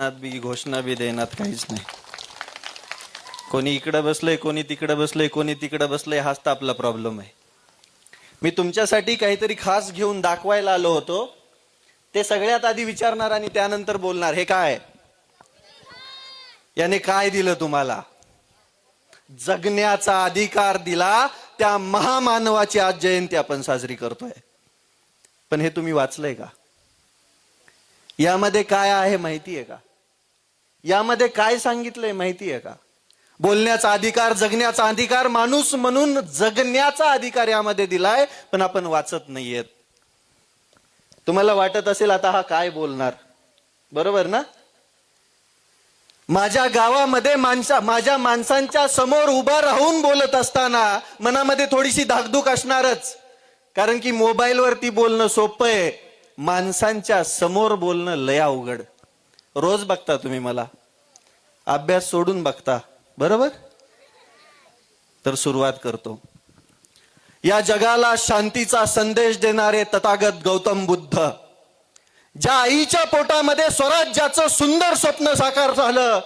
बी घोषणा बी देण्यात काहीच नाही. कोणी इकडे बसलंय, कोणी तिकडे बसलंय, कोणी तिकडे बसलंय, हाच तर आपला प्रॉब्लेम आहे. मी तुमच्यासाठी काहीतरी खास घेऊन दाखवायला आलो होतो. ते सगळ्यात आधी विचारणार आणि त्यानंतर बोलणार. हे काय? याने काय दिलं तुम्हाला? जगण्याचा अधिकार दिला. त्या महामानवाची आज जयंती आपण साजरी करतोय. पण हे तुम्ही वाचलंय का? यामध्ये काय आहे माहिती आहे का? यामध्ये काय सांगितलंय माहिती आहे का? बोलण्याचा अधिकार, जगण्याचा अधिकार, माणूस म्हणून जगण्याचा अधिकार यामध्ये दिलाय. पण आपण वाचत नाहीयेत. तुम्हाला वाटत असेल आता हा काय बोलणार, बरोबर ना? माझ्या गावामध्ये माझ्या माणसांच्या समोर उभा राहून बोलत असताना मनामध्ये थोडीशी धाकधूक असणारच. कारण की मोबाईलवरती बोलणं सोपं आहे, माणसांच्या समोर बोलणं लय अवघड. रोज बघता तुम्ही मला, अभ्यास सोडून बघता, बरोबर? तर सुरुवात करतो. या जगाला शांतीचा संदेश देणारे तथागत गौतम बुद्ध, ज्या आईच्या पोटामध्ये स्वराज्याचं सुंदर स्वप्न साकार झालं,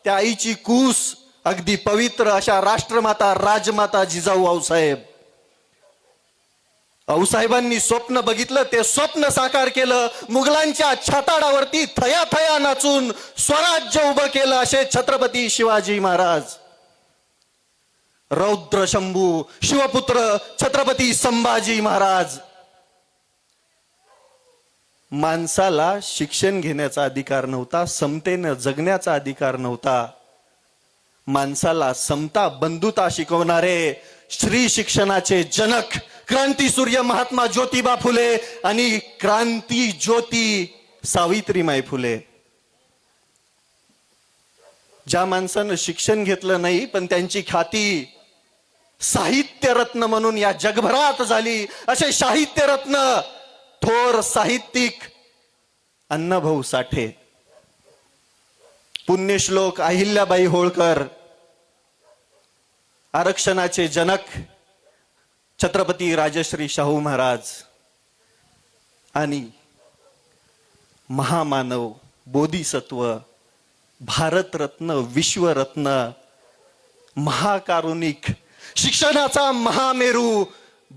त्या आईची कूस अगदी पवित्र अशा राष्ट्रमाता राजमाता जिजाऊ आऊसाहेब. आऊसाहेबांनी स्वप्न बघितलं, ते स्वप्न साकार केलं. मुघलांच्या छाताडावरती थया थया नाचून स्वराज्य उभं केलं असे छत्रपती शिवाजी महाराज. रौद्र शंभू शिवपुत्र छत्रपती संभाजी महाराज. माणसाला शिक्षण घेण्याचा अधिकार नव्हता, समतेनं जगण्याचा अधिकार नव्हता. माणसाला समता बंधुता शिकवणारे श्री शिक्षणाचे जनक क्रांती सूर्य महात्मा ज्योतिबा फुले आणि क्रांती ज्योती सावित्रीमाई फुले. ज्या माणसानं शिक्षण घेतलं नाही पण त्यांची ख्याती साहित्यरत्न म्हणून या जगभरात झाली, असे साहित्यरत्न थोर साहित्यिक अण्णाभाऊ साठे, पुण्यश्लोक अहिल्याबाई होळकर, आरक्षणाचे जनक छत्रपती राजश्री शाहू महाराज आणि महामानव बोधिसत्व भारतरत्न विश्वरत्न महाकारुणिक शिक्षणाचा महामेरू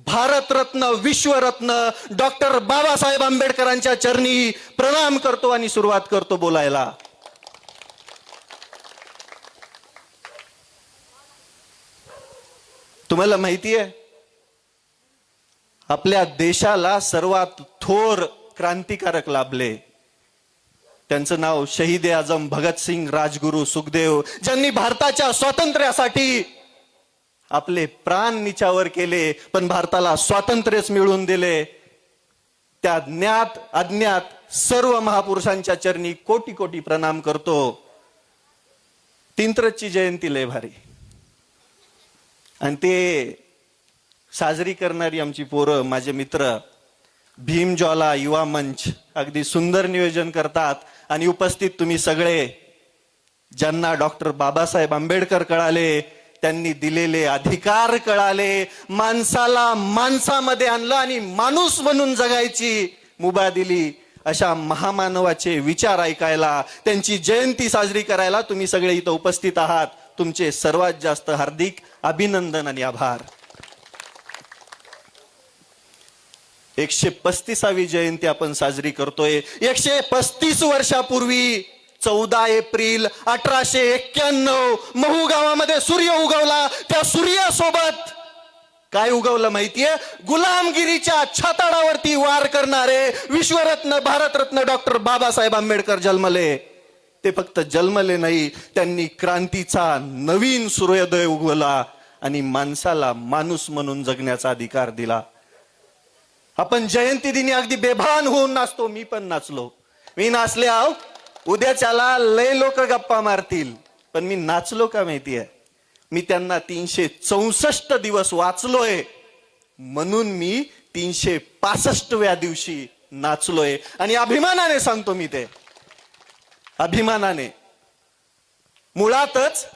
भारतरत्न विश्वरत्न डॉक्टर बाबासाहेब आंबेडकरांच्या चरणी प्रणाम करतो आणि सुरुवात करतो बोलायला. तुम्हाला माहिती आहे, आपल्या देशाला सर्वात थोर क्रांतिकारक लाभले. त्यांचं नाव शहीद आजम भगतसिंग राजगुरू सुखदेव, ज्यांनी भारताच्या स्वातंत्र्यासाठी आपले प्राण निछावर केले पण भारताला स्वातंत्र्यच मिळवून दिले. त्या ज्ञात अज्ञात सर्व महापुरुषांच्या चरणी कोटी कोटी प्रणाम करतो. तींत्रची जयंती लय भारी, आणि ते साजरी करणारी आमची पोरं, माझे मित्र भीम ज्वाला युवा मंच अगदी सुंदर नियोजन करतात. आणि उपस्थित तुम्ही सगळे, ज्यांना डॉक्टर बाबासाहेब आंबेडकर कळाले, त्यांनी दिलेले अधिकार कळाले, माणसाला माणसामध्ये आणलं आणि माणूस म्हणून जगायची मुभा दिली, अशा महामानवाचे विचार ऐकायला, त्यांची जयंती साजरी करायला तुम्ही सगळे इथं उपस्थित आहात. तुमचे सर्वात जास्त हार्दिक अभिनंदन आणि आभार. 135वी जयंती आपण साजरी करतोय. 135 वर्षापूर्वी 14 एप्रिल 1891 महू गावामध्ये सूर्य उगवला. त्या सूर्यासोबत काय उगवलं माहितीये? गुलामगिरीच्या छाताडावरती वार करणारे विश्वरत्न भारतरत्न डॉक्टर बाबासाहेब आंबेडकर जन्मले. ते फक्त जन्मले नाही, त्यांनी क्रांतीचा नवीन सूर्योदय उगवला आणि माणसाला माणूस म्हणून जगण्याचा अधिकार दिला. आपण जयंती दिनी अगदी बेभान होऊन नाचतो. मी पण नाचलो. मी नाचल्या, उद्याच्याला लय लोक गप्पा मारतील, पण मी नाचलो का माहितीये? मी त्यांना 364 दिवस वाचलोय, म्हणून मी 365व्या दिवशी नाचलोय. आणि अभिमानाने सांगतो मी ते, अभिमानाने. मुळातच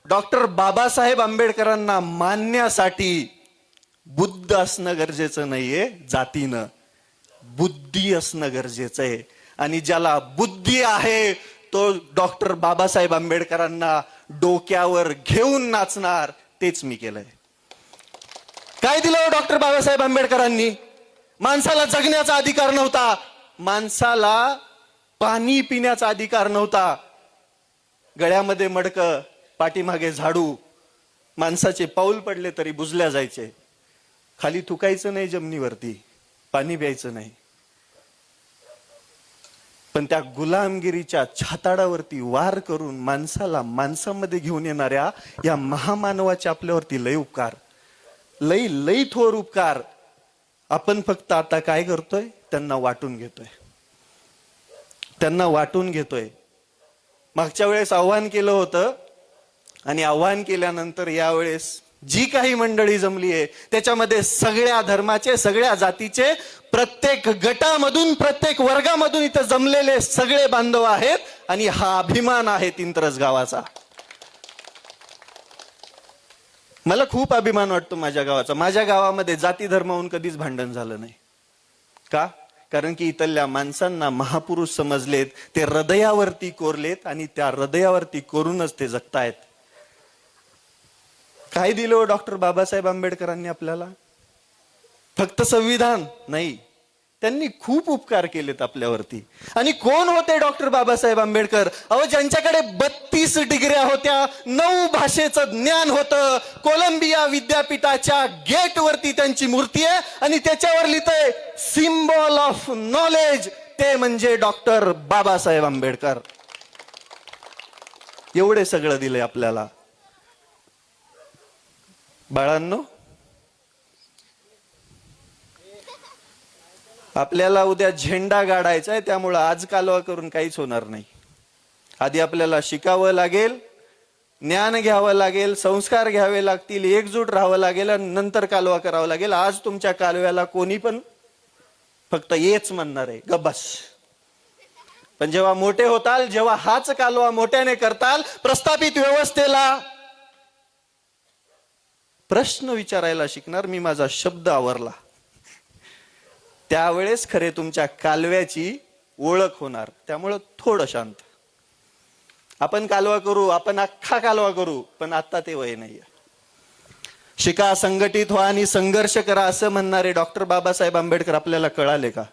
डॉक्टर बाबासाहेब आंबेडकरांना मानण्यासाठी बुद्ध असणं गरजेचं नाहीये, जातीनं बुद्धी असणं गरजेचं आहे. आणि ज्याला बुद्धी आहे तो डॉक्टर बाबासाहेब आंबेडकरांना डोक्यावर घेऊन नाचणार, तेच मी केलंय. काय दिलं डॉक्टर बाबासाहेब आंबेडकरांनी? माणसाला जगण्याचा अधिकार नव्हता, माणसाला पाणी पिण्याचा अधिकार नव्हता. गळ्यामध्ये मडकं, पाठीमागे झाडू, माणसाचे पाऊल पडले तरी बुजल्या जायचे. खाली थुकायचं नाही जमिनीवरती, पाणी प्यायचं नाही. पण त्या गुलामगिरीच्या छाताडावरती वार करून माणसाला माणसामध्ये घेऊन येणाऱ्या या महामानवाचे आपल्यावरती लय उपकार, लई लई थोर उपकार. आपण फक्त आता काय करतोय? त्यांना वाटून घेतोय, त्यांना वाटून घेतोय. मागच्या वेळेस आव्हान केलं होतं आणि आव्हान केल्यानंतर यावेळेस जी काही मंडळी जमली आहे त्याच्यामध्ये सगळ्या धर्माचे, सगळ्या जातीचे, प्रत्येक गटामधून, प्रत्येक वर्गामधून इथं जमलेले सगळे बांधव आहेत. आणि हा अभिमान आहे इंत्रज गावाचा. मला खूप अभिमान वाटतो माझ्या गावाचा. माझ्या गावामध्ये जाती धर्मावरून कधीच भांडण झालं नाही. का? कारण की इथल्या माणसांना महापुरुष समजलेत, ते हृदयावरती कोरलेत आणि त्या हृदयावरती कोरूनच ते जगतायत. काय दिलं डॉक्टर बाबासाहेब आंबेडकरांनी आपल्याला? फक्त संविधान नाही, त्यांनी खूप उपकार केलेत आपल्यावरती. आणि कोण होते डॉक्टर बाबासाहेब आंबेडकर? अहो, ज्यांच्याकडे 32 डिग्र्या होत्या, 9 भाषेचं ज्ञान होतं, कोलंबिया विद्यापीठाच्या गेटवरती त्यांची मूर्ती आहे आणि त्याच्यावर लिहितंय सिम्बॉल ऑफ नॉलेज, ते म्हणजे डॉक्टर बाबासाहेब आंबेडकर. एवढे सगळं दिलंय आपल्याला. बाळांनो, आपल्याला उद्या झेंडा गाडायचा आहे, त्यामुळं आज कालवा करून काहीच होणार नाही. आधी आपल्याला शिकावं लागेल, ज्ञान घ्यावं लागेल, संस्कार घ्यावे लागतील, एकजूट राहावं लागेल आणि नंतर कालवा करावा लागेल. आज तुमच्या कालव्याला कोणी पण फक्त येच म्हणणार आहे, गब्बस. पण जेव्हा मोठे होताल, जेव्हा हाच कालवा मोठ्याने करताल, प्रस्थापित व्यवस्थेला प्रश्न विचारायला शिकणार, मी माझा शब्द आवरला, त्यावेळेस खरे तुमच्या कालव्याची ओळख होणार. त्यामुळं थोडं शांत. आपण कालवा करू, आपण अख्खा कालवा करू, पण आता ते वय नाहीये. शिका, संघटित व्हा आणि संघर्ष करा असं म्हणणारे डॉक्टर बाबासाहेब आंबेडकर आपल्याला कळाले का?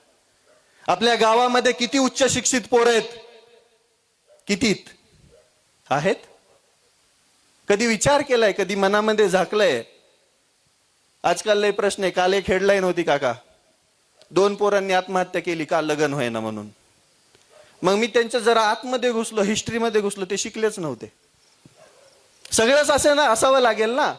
आपल्या गावामध्ये किती उच्च शिक्षित पोर आहेत? कितीत आहेत? कधी विचार केलाय? कधी मनामध्ये झाकलंय? आजकाल लय प्रश्न आहे. काल एक हेडलाईन होती, काका 2 पोरांनी आत्महत्या केली का? लग्न होईना म्हणून. मग मी त्यांच्या जरा आतमध्ये घुसलो, हिस्ट्रीमध्ये घुसलो, ते शिकलेच नव्हते. सगळंच असं ना असावं लागेल ना.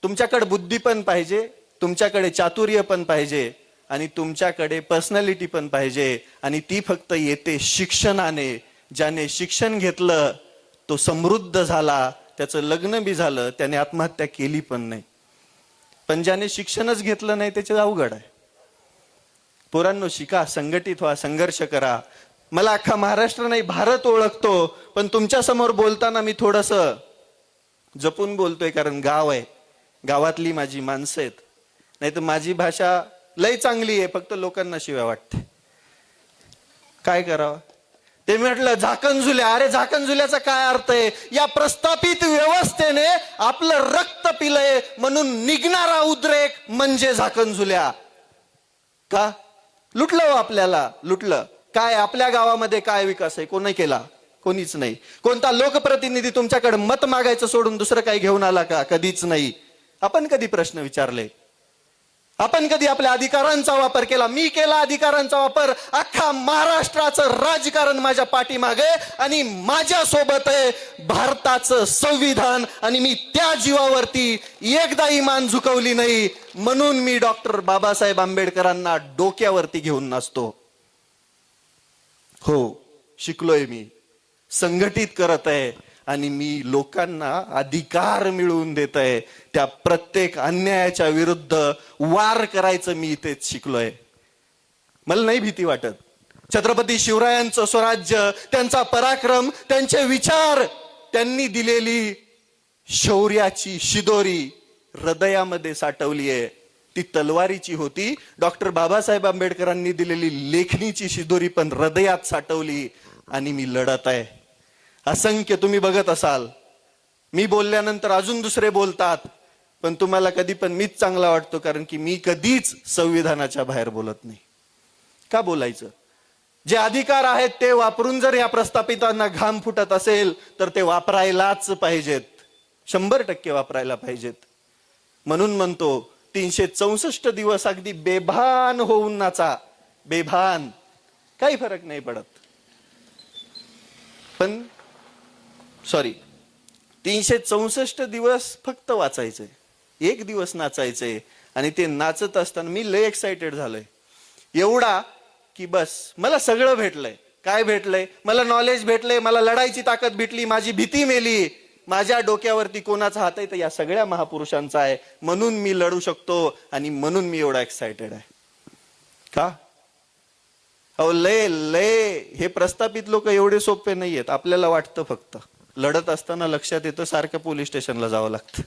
तुमच्याकडे बुद्धी पण पाहिजे, तुमच्याकडे चातुर्य पण पाहिजे आणि तुमच्याकडे पर्सनॅलिटी पण पाहिजे. आणि ती फक्त येते शिक्षणाने. ज्याने शिक्षण घेतलं तो समृद्ध झाला, त्याचं लग्न बी झालं, त्याने आत्महत्या केली पण नाही. पण ज्याने शिक्षणच घेतलं नाही त्याचे अवघड आहे. पोरांनो, शिका, संघटित व्हा, संघर्ष करा. मला अख्खा महाराष्ट्र नाही, भारत ओळखतो, पण तुमच्या समोर बोलताना मी थोडस जपून बोलतोय, कारण गाव आहे, गावातली माझी माणसं आहेत. नाही तर माझी भाषा लय चांगली आहे, फक्त लोकांना शिव्या वाटते. काय करावं? ते म्हटलं झाकणझुल्या. अरे झाकणझुल्याचा काय अर्थ आहे? या प्रस्थापित व्यवस्थेने आपलं रक्त पिलंय म्हणून निघणारा उद्रेक म्हणजे झाकणझुल्या. का? लुटलं हो आपल्याला, लुटलं. काय आपल्या गावामध्ये काय विकास आहे? कोणी केला? कोणीच नाही. कोणता लोकप्रतिनिधी तुमच्याकडे मत मागायचं सोडून दुसरं काही घेऊन आला का? कधीच नाही. आपण कधी प्रश्न विचारले? आपण कधी आपल्या अधिकारांचा वापर केला? मी केला अधिकारांचा वापर. अख्खा महाराष्ट्राचं राजकारण माझ्या पाठीमागे आणि माझ्या सोबत आहे भारताचं संविधान. आणि मी त्या जीवावरती एकदाही मान झुकवली नाही. म्हणून मी डॉक्टर बाबासाहेब आंबेडकरांना डोक्यावरती घेऊन नाचतो. हो, शिकलोय मी, संघटित करत आहे आणि मी लोकांना अधिकार मिळवून देत आहे. त्या प्रत्येक अन्यायाच्या विरुद्ध वार करायचं मी इथेच शिकलोय. मला नाही भीती वाटत. छत्रपती शिवरायांचं स्वराज्य, त्यांचा पराक्रम, त्यांचे विचार, त्यांनी दिलेली शौर्याची शिदोरी हृदयामध्ये साठवली आहे. ती तलवारीची होती. डॉक्टर बाबासाहेब आंबेडकरांनी दिलेली लेखणीची शिदोरी पण हृदयात साठवली आणि मी लढत आहे. असंख्य तुम्ही बघत असाल, मी बोलल्यानंतर अजून दुसरे बोलतात, पण तुम्हाला कधी पण मीच चांगला वाटतो, कारण की मी कधीच संविधानाच्या बाहेर बोलत नाही. का बोलायचं? जे अधिकार आहेत ते वापरून जर या प्रस्थापितांना घाम फुटत असेल तर ते वापरायलाच पाहिजेत, 100% वापरायला पाहिजेत. म्हणून म्हणतो 364 दिवस अगदी बेभान होऊन नाचा, बेभान, काही फरक नाही पडत. पण 364 दिवस फक्त वाचायचंय, एक दिवस नाचायचंय. आणि ते नाचत असताना मी लय एक्साइटेड झालोय, एवढा की बस मला सगळं भेटलंय. काय भेटलंय? मला नॉलेज भेटलंय, मला लढायची ताकद भेटली, माझी भीती मेली, माझ्या डोक्यावरती कोणाचा हात आहे तर या सगळ्या महापुरुषांचा आहे, म्हणून मी लढू शकतो आणि म्हणून मी एवढा एक्साइटेड आहे. का? अहो लय लय हे प्रस्थापित लोक एवढे सोपे नाहीयेत. आपल्याला वाटतं फक्त, लढत असताना लक्षात येतं सारखं पोलीस स्टेशनला जावं लागतं.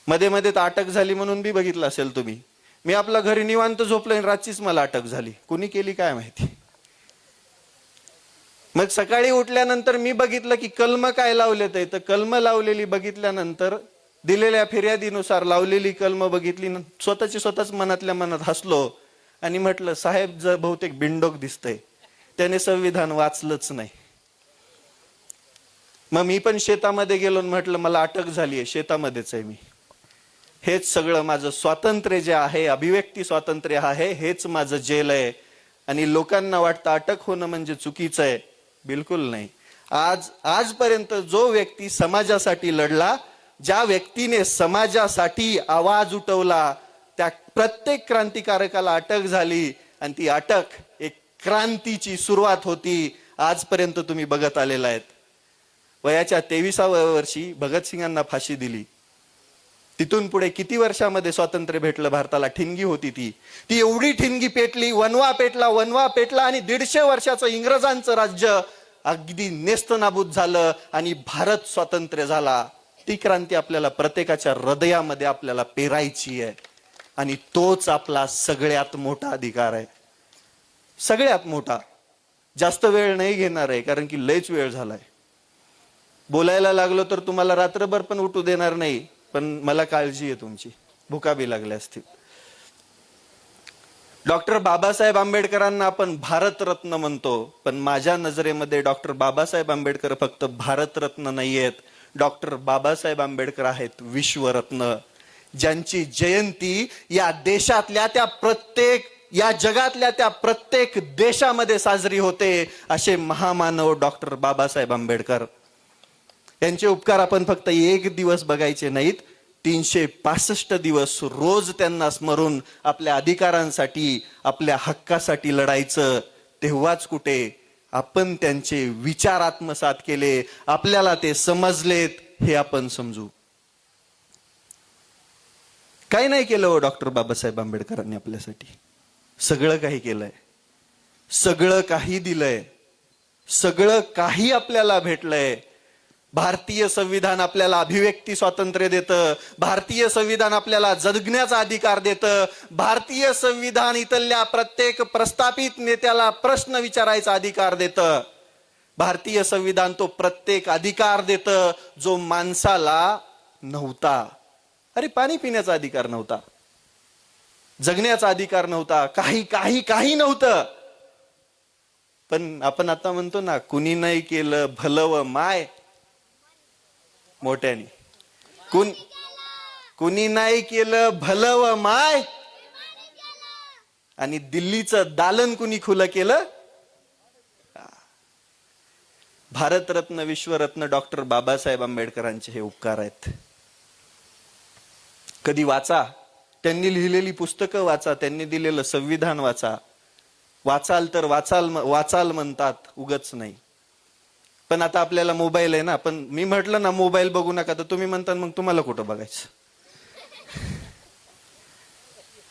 मध्ये मध्ये तर अटक झाली म्हणून बी बघितलं असेल तुम्ही. मी आपल्या घरी निवांत झोपलोय, रात्रीच मला अटक झाली. कुणी केली काय माहिती. मग सकाळी उठल्यानंतर मी बघितलं की कलम काय लावलेत आहे, तर कलम लावलेली बघितल्यानंतर दिलेल्या फिर्यादीनुसार लावलेली कलम बघितली, स्वतःच मनातल्या मनात हसलो आणि म्हटलं साहेब जर बहुतेक बिंडोक दिसतंय, त्याने संविधान वाचलंच नाही. मग मी पण शेतामध्ये गेलो, म्हटलं मला अटक झालीये, शेतामध्येच आहे मी, हेच सगळं माझं स्वातंत्र्य जे आहे, अभिव्यक्ती स्वातंत्र्य आहे, हेच माझं जेल आहे. आणि लोकांना वाटतं अटक होणं म्हणजे चुकीचं आहे. बिलकुल नाही. आजपर्यंत जो व्यक्ती समाजासाठी लढला, ज्या व्यक्तीने समाजासाठी आवाज उठवला, त्या प्रत्येक क्रांतिकारकाला अटक झाली आणि ती अटक एक क्रांतीची सुरुवात होती. आजपर्यंत तुम्ही बघत आलेला आहेत. वयाच्या 23व्या वर्षी भगतसिंगांना फाशी दिली. तिथून पुढे किती वर्षामध्ये स्वातंत्र्य भेटलं भारताला? ठिणगी होती ती एवढी ठिणगी पेटली, वनवा पेटला आणि 150 वर्षाचं इंग्रजांचं राज्य अगदी नेस्तनाबूत झालं आणि भारत स्वातंत्र्य झाला. ती क्रांती आपल्याला प्रत्येकाच्या हृदयामध्ये आपल्याला पेरायची आहे आणि तोच आपला सगळ्यात मोठा अधिकार आहे, सगळ्यात मोठा. जास्त वेळ नाही घेणार आहे, कारण की लयच वेळ झालाय. बोलायला लागलो तर तुम्हाला रात्रभर पण उठू देणार नाही, पण मला काळजी आहे तुमची, भुका बी लागल्या असतील. डॉक्टर बाबासाहेब आंबेडकरांना आपण भारतरत्न म्हणतो, पण माझ्या नजरेमध्ये डॉक्टर बाबासाहेब आंबेडकर फक्त भारतरत्न नाहीयेत, डॉक्टर बाबासाहेब आंबेडकर आहेत विश्वरत्न, ज्यांची जयंती या देशातल्या त्या प्रत्येक, या जगातल्या त्या प्रत्येक देशामध्ये साजरी होते. असे महामानव डॉक्टर बाबासाहेब आंबेडकर. त्यांचे उपकार आपण फक्त एक दिवस बघायचे नाहीत, 365 दिवस रोज त्यांना स्मरून आपल्या अधिकारांसाठी, आपल्या हक्कासाठी लढायचं. तेव्हाच कुठे आपण त्यांचे विचार आत्मसात केले, आपल्याला ते समजलेत हे आपण समजू. काही नाही केलं हो डॉक्टर बाबासाहेब आंबेडकरांनी आपल्यासाठी. सगळं काही केलंय, सगळं काही दिलंय, सगळं काही आपल्याला भेटलंय. भारतीय संविधान आपल्याला अभिव्यक्ती स्वातंत्र्य देतं, भारतीय संविधान आपल्याला जगण्याचा अधिकार देतं, भारतीय संविधान इथल्या प्रत्येक प्रस्थापित नेत्याला प्रश्न विचारायचा अधिकार देतं. भारतीय संविधान तो प्रत्येक अधिकार देतं जो माणसाला नव्हता. अरे पाणी पिण्याचा अधिकार नव्हता, जगण्याचा अधिकार नव्हता, काही काही काही नव्हतं. पण आपण आता म्हणतो ना, कुणी नाही केलं भलं व माय मोठ्याने, कुणी नाही केलं भलं व माय, आणि दिल्लीचं दालन कुणी खुलं केलं. भारतरत्न विश्वरत्न डॉक्टर बाबासाहेब आंबेडकरांचे हे उपकार आहेत. कधी वाचा, त्यांनी लिहिलेली पुस्तकं वाचा, त्यांनी दिलेलं संविधान वाचा. वाचाल तर वाचाल म्हणतात, उगच नाही. पण आता आपल्याला मोबाईल आहे ना, पण मी म्हटलं ना मोबाईल बघू नका, तर तुम्ही म्हणता मग तुम्हाला कुठं बघायचं.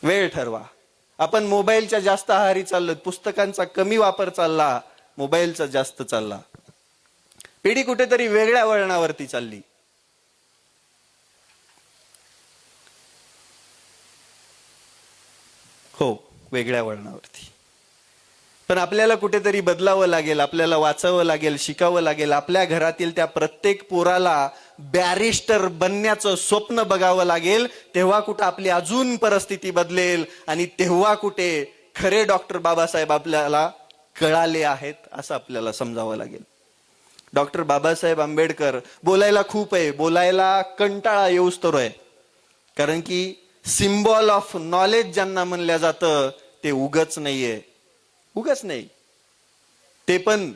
वेळ ठरवा. आपण मोबाईलच्या जास्त आहारी चाललो, पुस्तकांचा कमी वापर चालला, मोबाईलचा जास्त चालला. पिढी कुठेतरी वेगळ्या वळणावरती चालली. हो, वेगळ्या वळणावरती. पण आपल्याला कुठेतरी बदलावं लागेल, आपल्याला वाचावं लागेल, शिकावं लागेल. आपल्या घरातील त्या प्रत्येक पोराला बॅरिस्टर बनण्याचं स्वप्न बघावं लागेल. तेव्हा कुठं आपली अजून परिस्थिती बदलेल आणि तेव्हा कुठे खरे डॉक्टर बाबासाहेब आपल्याला कळाले आहेत असं आपल्याला समजावं लागेल. डॉक्टर बाबासाहेब आंबेडकर बोलायला खूप आहे, बोलायला कंटाळा येऊच तर आहे. कारण की सिम्बॉल ऑफ नॉलेज ज्यांना म्हणलं जातं ते उगच नाहीये, उगच नाही. ते पण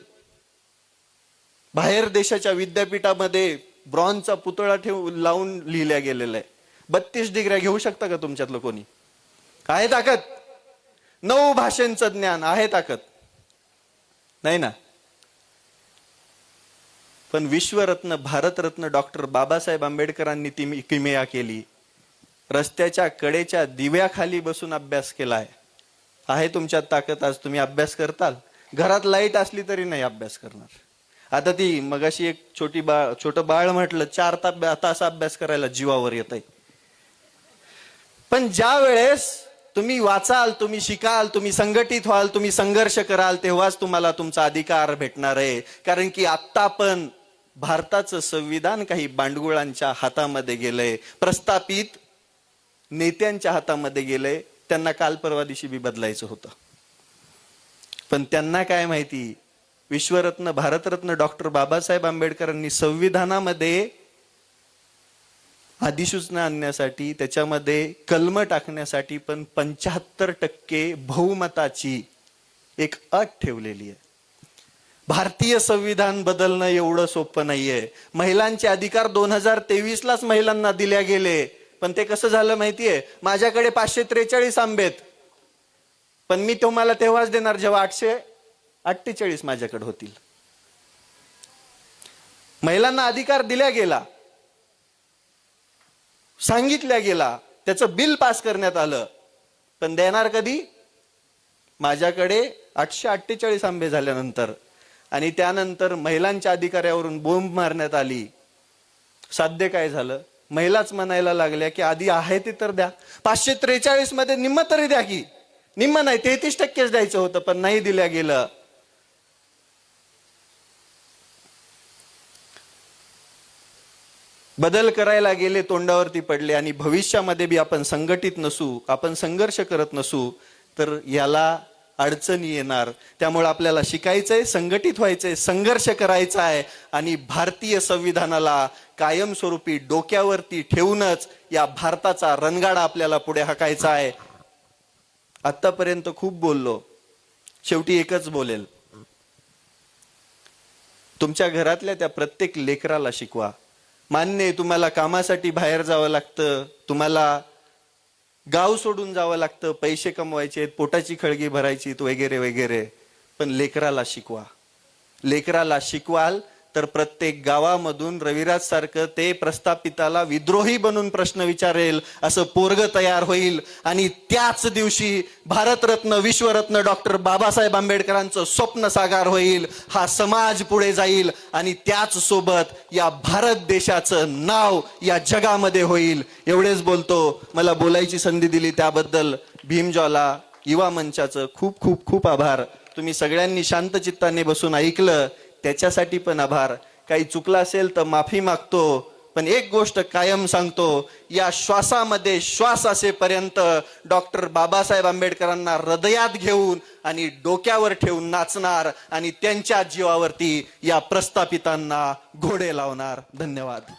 बाहेर देशाच्या विद्यापीठामध्ये ब्रॉन्झचा पुतळा लावून लिहिल्या गेलेला आहे. 32 डिग्र्या घेऊ शकता का तुमच्यातलं कोणी? आहे ताकद? 9 भाषांचं ज्ञान आहे ताकद? नाही ना. पण विश्वरत्न भारतरत्न डॉक्टर बाबासाहेब आंबेडकरांनी ती किमया केली. रस्त्याच्या कडेच्या दिव्याखाली बसून अभ्यास केलाय. आहे तुमच्यात ताकद? आज तुम्ही अभ्यास करताल? घरात लाईट असली तरी नाही अभ्यास करणार. आता ती मगाशी एक छोटं बाळ म्हटलं 4 तास अभ्यास करायला जीवावर येत आहे. पण ज्या वेळेस तुम्ही वाचाल, तुम्ही शिकाल, तुम्ही संघटित व्हाल, तुम्ही संघर्ष कराल, तेव्हाच तुम्हाला तुमचा अधिकार भेटणार आहे. कारण की आत्ता पण भारताचं संविधान काही बांडगुळांच्या हातामध्ये गेलंय, प्रस्थापित नेत्यांच्या हातामध्ये गेलंय. त्यांना काल परवा दिवशी बी बदलायचं होतं. पण त्यांना काय माहिती, विश्वरत्न भारतरत्न डॉक्टर बाबासाहेब आंबेडकरांनी संविधानामध्ये अधिसूचना आणण्यासाठी, त्याच्यामध्ये कलम टाकण्यासाठी पण 75% बहुमताची एक अट ठेवलेली आहे. भारतीय संविधान बदलणं एवढं सोपं नाहीये. महिलांचे अधिकार 2023लाच महिलांना दिले गेले. पण ते कसं झालं माहितीये? माझ्याकडे 543 आंबेत, पण मी तुम्हाला तेव्हाच देणार जेव्हा 848 माझ्याकडे होतील. महिलांना अधिकार दिला गेला, सांगितल्या गेला, त्याचं बिल पास करण्यात आलं, पण देणार कधी? माझ्याकडे 848 आंबे झाल्यानंतर. आणि त्यानंतर महिलांच्या अधिकारावरून बोंब मारण्यात आली. साध्य काय झालं? महिलाच म्हणायला लागल्या की आधी आहे ते तर द्या. 543 मध्ये निम्म तरी द्या की. निम्म नाही, 33% द्यायचं होतं, पण नाही दिल्या गेलं. बदल करायला गेले, तोंडावरती पडले. आणि भविष्यामध्ये बी आपण संघटित नसू, आपण संघर्ष करत नसू तर याला अडचणी येणार. त्यामुळे आपल्याला शिकायचंय, संघटित व्हायचंय, संघर्ष करायचा आहे आणि भारतीय संविधानाला कायमस्वरूपी डोक्यावरती ठेवूनच या भारताचा रणगाडा आपल्याला पुढे हाकायचा आहे. आतापर्यंत खूप बोललो, शेवटी एकच बोलेल. तुमच्या घरातल्या त्या प्रत्येक लेकराला शिकवा. मान्य आहे तुम्हाला कामासाठी बाहेर जावं लागतं, तुम्हाला गाव सोडून जावं लागतं, पैसे कमवायचे, पोटाची खळगी भरायची वगैरे वगैरे. पण लेकराला शिकवा. लेकराला शिकवाल तर प्रत्येक गावामधून रविराज सारखं ते प्रस्थापिताला विद्रोही बनून प्रश्न विचारेल असं पोरग तयार होईल. आणि त्याच दिवशी भारतरत्न विश्वरत्न डॉक्टर बाबासाहेब आंबेडकरांचं स्वप्न साकार होईल. हा समाज पुढे जाईल आणि त्याच सोबत या भारत देशाचं नाव या जगामध्ये होईल. एवढेच बोलतो. मला बोलायची संधी दिली त्याबद्दल भीमज्वाला युवा मंचाचं खूप खूप खूप आभार. तुम्ही सगळ्यांनी शांत चित्ताने बसून ऐकलं, त्याच्यासाठी पण आभार. काही चुकलं असेल तर माफी मागतो. पण एक गोष्ट कायम सांगतो, या श्वासामध्ये श्वास असेपर्यंत डॉक्टर बाबासाहेब आंबेडकरांना हृदयात घेऊन आणि डोक्यावर ठेवून नाचणार आणि त्यांच्या जीवावरती या प्रस्थापितांना घोडे लावणार. धन्यवाद.